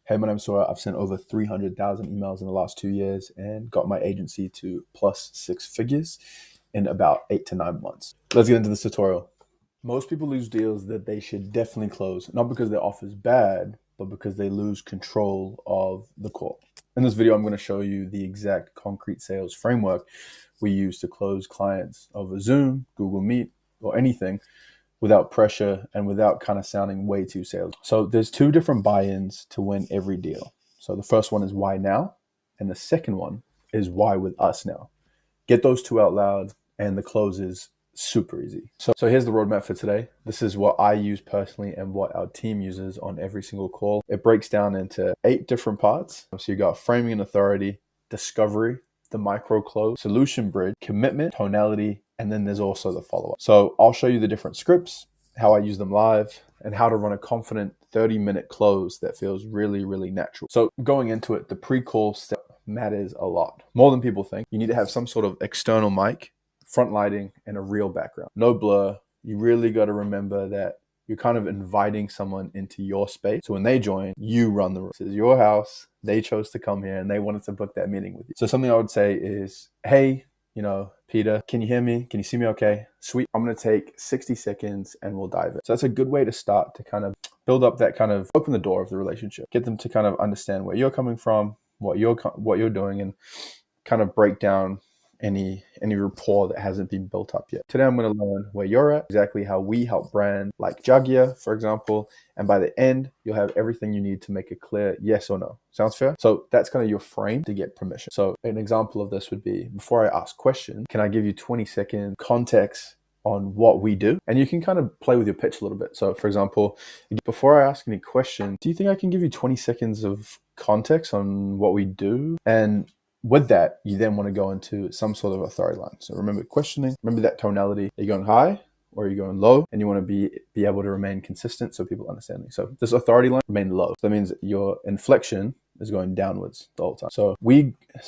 Hey, my name's Sawyer. I've sent over 300,000 emails in the last 2 years and got my agency to plus 6 figures in about 8 to 9 months. Let's get into this tutorial. Most people lose deals that they should definitely close, not because their offer is bad, but because they lose control of the call. In this video, I'm going to show you the exact concrete sales framework we use to close clients over Zoom, Google Meet, or anything without pressure and without kind of sounding way too sales. So there's two different buy-ins to win every deal. So the first one is why now, and the second one is why with us now. Get those two out loud and the close is super easy. So here's the roadmap for today. This is what I use personally and what our team uses on every single call. It breaks down into 8 different parts. So you got framing and authority, discovery, the micro close, solution bridge, commitment, tonality, and then there's also the follow-up. So I'll show you the different scripts, how I use them live, and how to run a confident 30-minute close that feels really, really natural. So going into it, the pre-call step matters a lot, more than people think. You need to have some sort of external mic, front lighting, and a real background. No blur. You really got to remember that you're kind of inviting someone into your space. So when they join, you run the room. This is your house. They chose to come here and they wanted to book that meeting with you. So something I would say is, hey, Peter, can you hear me? Can you see me okay? Sweet. I'm going to take 60 seconds and we'll dive in. So that's a good way to start to kind of build up that kind of open the door of the relationship. Get them to kind of understand where you're coming from, what you're doing, and kind of break down any rapport that hasn't been built up yet. Today, I'm going to learn where you're at, exactly how we help brand like Jaguar, for example. And by the end, you'll have everything you need to make a clear yes or no. Sounds fair? So that's kind of your frame to get permission. So an example of this would be, before I ask questions, can I give you 20-second context on what we do? And you can kind of play with your pitch a little bit. So for example, before I ask any question, do you think I can give you 20 seconds of context on what we do? And with that, you then want to go into some sort of authority line. So remember questioning, remember that tonality. Are you going high or are you going low? And you want to be able to remain consistent so people understand you. So this authority line, remain low. So that means your inflection is going downwards the whole time. So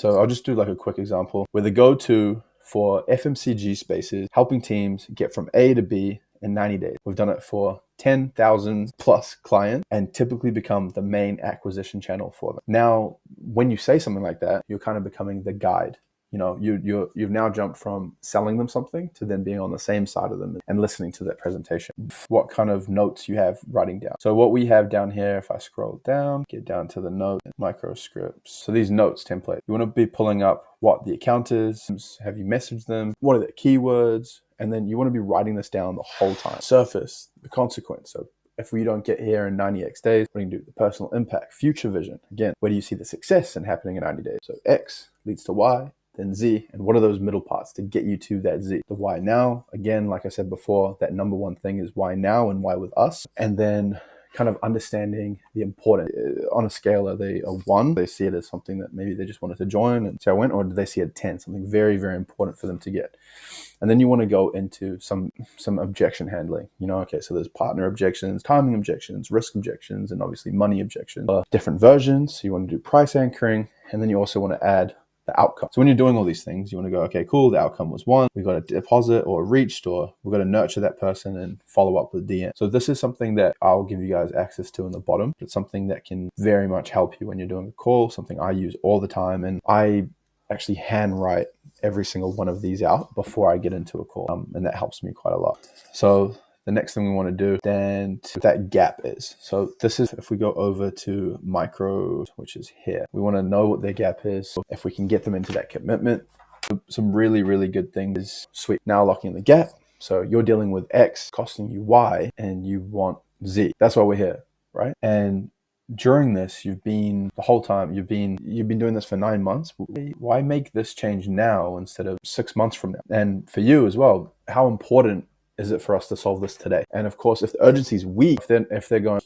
I'll just do like a quick example. We're the go-to for FMCG spaces, helping teams get from A to B in 90 days. We've done it for 10,000 plus clients and typically become the main acquisition channel for them. Now, when you say something like that, you're kind of becoming the guide. You've now jumped from selling them something to then being on the same side of them and listening to that presentation. What kind of notes you have writing down. So what we have down here, if I scroll down, get down to the note, micro scripts. So these notes template, you want to be pulling up what the account is, have you messaged them, what are the keywords, and then you want to be writing this down the whole time. Surface, the consequence. So if we don't get here in 90x days, what do you do? The personal impact, future vision. Again, where do you see the success in happening in 90 days? So X leads to Y, then Z. And what are those middle parts to get you to that Z? The why now, again, like I said before, that number one thing is why now and why with us. And then kind of understanding the importance. On a scale, are they a 1? They see it as something that maybe they just wanted to join and see how it went, or do they see a 10, something very, very important for them to get? And then you want to go into some objection handling. Okay, so there's partner objections, timing objections, risk objections, and obviously money objections. Different versions. So you want to do price anchoring, and then you also want to add the outcome. So when you're doing all these things, you want to go, okay, cool, the outcome was 1. We got a deposit or reached, or we've got to nurture that person and follow up with DM. So this is something that I'll give you guys access to in the bottom. It's something that can very much help you when you're doing a call, something I use all the time. And I actually handwrite every single one of these out before I get into a call. And that helps me quite a lot. So the next thing we want to do then that gap is. So this is, if we go over to micro, which is here, we want to know what their gap is. So if we can get them into that commitment, some really, really good things. Sweet. Now locking the gap. So you're dealing with X costing you Y and you want Z. That's why we're here, right? And during this, you've been doing this for 9 months. Why make this change now instead of 6 months from now? And for you as well, how important is it for us to solve this today? And of course, if the urgency is weak, if they're going,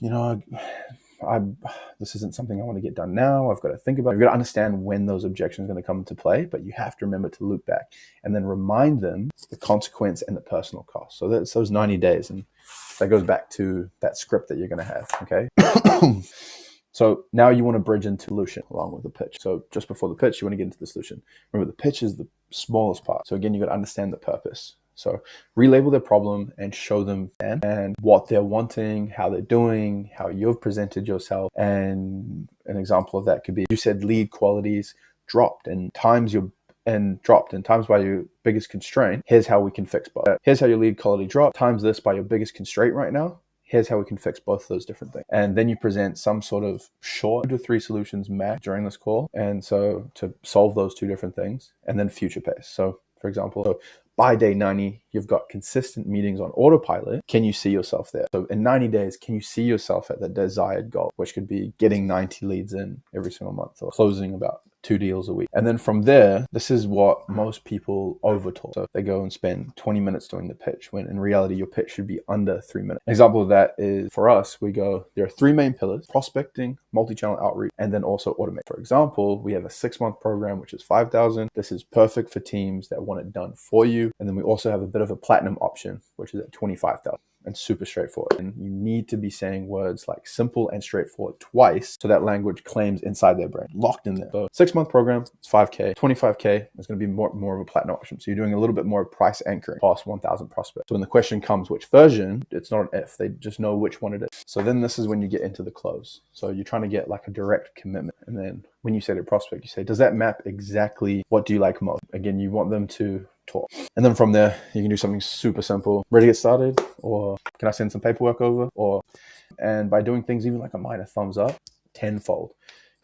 this isn't something I want to get done now, I've got to think about it. You've got to understand when those objections are going to come into play, but you have to remember to loop back and then remind them the consequence and the personal cost. So that's those 90 days. And that goes back to that script that you're going to have, okay? So now you want to bridge into solution along with the pitch. So just before the pitch, you want to get into the solution. Remember, the pitch is the smallest part. So again, you got to understand the purpose. So relabel their problem and show them and what they're wanting, how they're doing, how you've presented yourself. And an example of that could be, you said lead qualities dropped and times by your biggest constraint. Here's how we can fix both. Here's how your lead quality dropped, times this by your biggest constraint right now. Here's how we can fix both of those different things. And then you present some sort of short 2 to 3 solutions max during this call. And so to solve those 2 different things, and then future pace. So for example, by day 90, you've got consistent meetings on autopilot. Can you see yourself there? So in 90 days, can you see yourself at the desired goal, which could be getting 90 leads in every single month or closing about 2 deals a week? And then from there, this is what most people overtalk. So they go and spend 20 minutes doing the pitch, when in reality, your pitch should be under 3 minutes. An example of that is, for us, we go, there are 3 main pillars: prospecting, multi-channel outreach, and then also automate. For example, we have a 6-month program, which is 5,000. This is perfect for teams that want it done for you. And then we also have a bit of a platinum option, which is at 25,000. And super straightforward. And you need to be saying words like simple and straightforward twice, so that language claims inside their brain, locked in there. So 6-month program, it's 5K, 25K is going to be more of a platinum option. So you're doing a little bit more price anchoring past 1,000 prospects. So when the question comes, which version, it's not an if, they just know which one it is. So then this is when you get into the close. So you're trying to get like a direct commitment. And then when you say to prospect, you say, does that map exactly what do you like most? Again, you want them to talk. And then from there, you can do something super simple. Ready to get started? Or can I send some paperwork over? And by doing things even like a minor thumbs up, tenfold.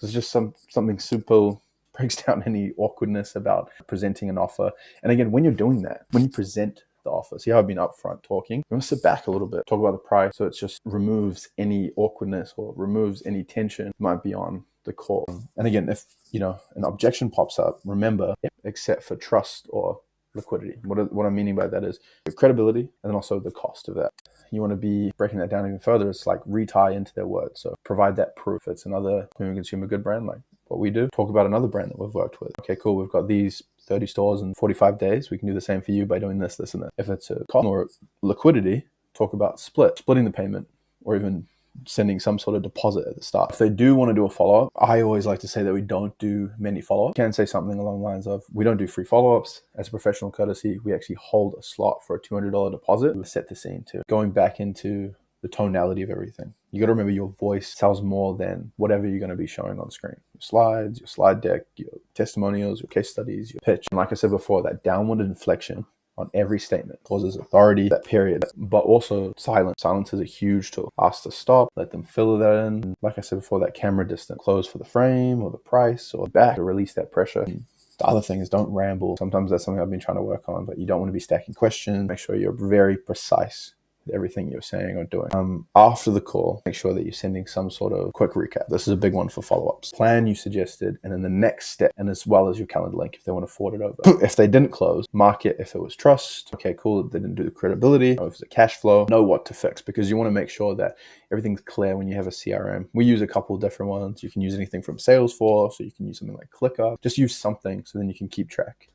It's just something simple, breaks down any awkwardness about presenting an offer. And again, when you're doing that, when you present the offer, see how I've been upfront talking, you want to sit back a little bit, talk about the price, so it just removes any awkwardness or removes any tension might be on the call. And again, if an objection pops up, remember, except for trust or liquidity. What I'm meaning by that is your credibility and then also the cost of that. You want to be breaking that down even further. It's like retie into their words. So provide that proof. It's another premium consumer good brand like what we do. Talk about another brand that we've worked with. Okay, cool. We've got these 30 stores in 45 days. We can do the same for you by doing this, this, and that. If it's a cost or liquidity, talk about splitting the payment, or even sending some sort of deposit at the start. If they do want to do a follow-up, I always like to say that we don't do many follow-ups. You can say something along the lines of, we don't do free follow-ups. As a professional courtesy, we actually hold a slot for a $200 deposit. We set the scene too. Going back into the tonality of everything. You got to remember your voice sells more than whatever you're going to be showing on screen. Your slides, your slide deck, your testimonials, your case studies, your pitch. And like I said before, that downward inflection on every statement causes authority, that period, but also silence. Silence is a huge tool. Ask to stop, let them fill that in. Like I said before, that camera distance, close for the frame or the price or back to release that pressure. The other thing is don't ramble. Sometimes that's something I've been trying to work on, but you don't want to be stacking questions. Make sure you're very precise with everything you're saying or doing. After the call, make sure that you're sending some sort of quick recap. This is a big one for follow-ups. Plan you suggested, and then the next step, and as well as your calendar link if they want to forward it over. If they didn't close, mark it if it was trust. Okay, cool. They didn't do the credibility. Or if it's a cash flow, know what to fix, because you want to make sure that everything's clear when you have a CRM. We use a couple of different ones. You can use anything from Salesforce, or you can use something like ClickUp. Just use something so then you can keep track.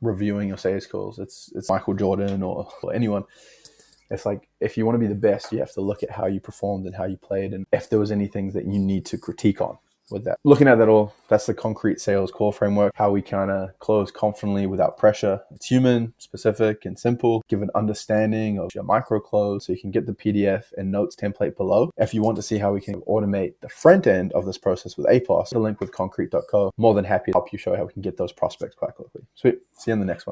Reviewing your sales calls. It's Michael Jordan or anyone. It's like, if you want to be the best, you have to look at how you performed and how you played, and if there was any things that you need to critique on with that. Looking at that all, that's the concrete sales call framework, how we kind of close confidently without pressure. It's human, specific, and simple. Give an understanding of your micro close, so you can get the PDF and notes template below. If you want to see how we can automate the front end of this process with APOS, the link with concrete.co. More than happy to help you show how we can get those prospects quite quickly. Sweet. See you in the next one.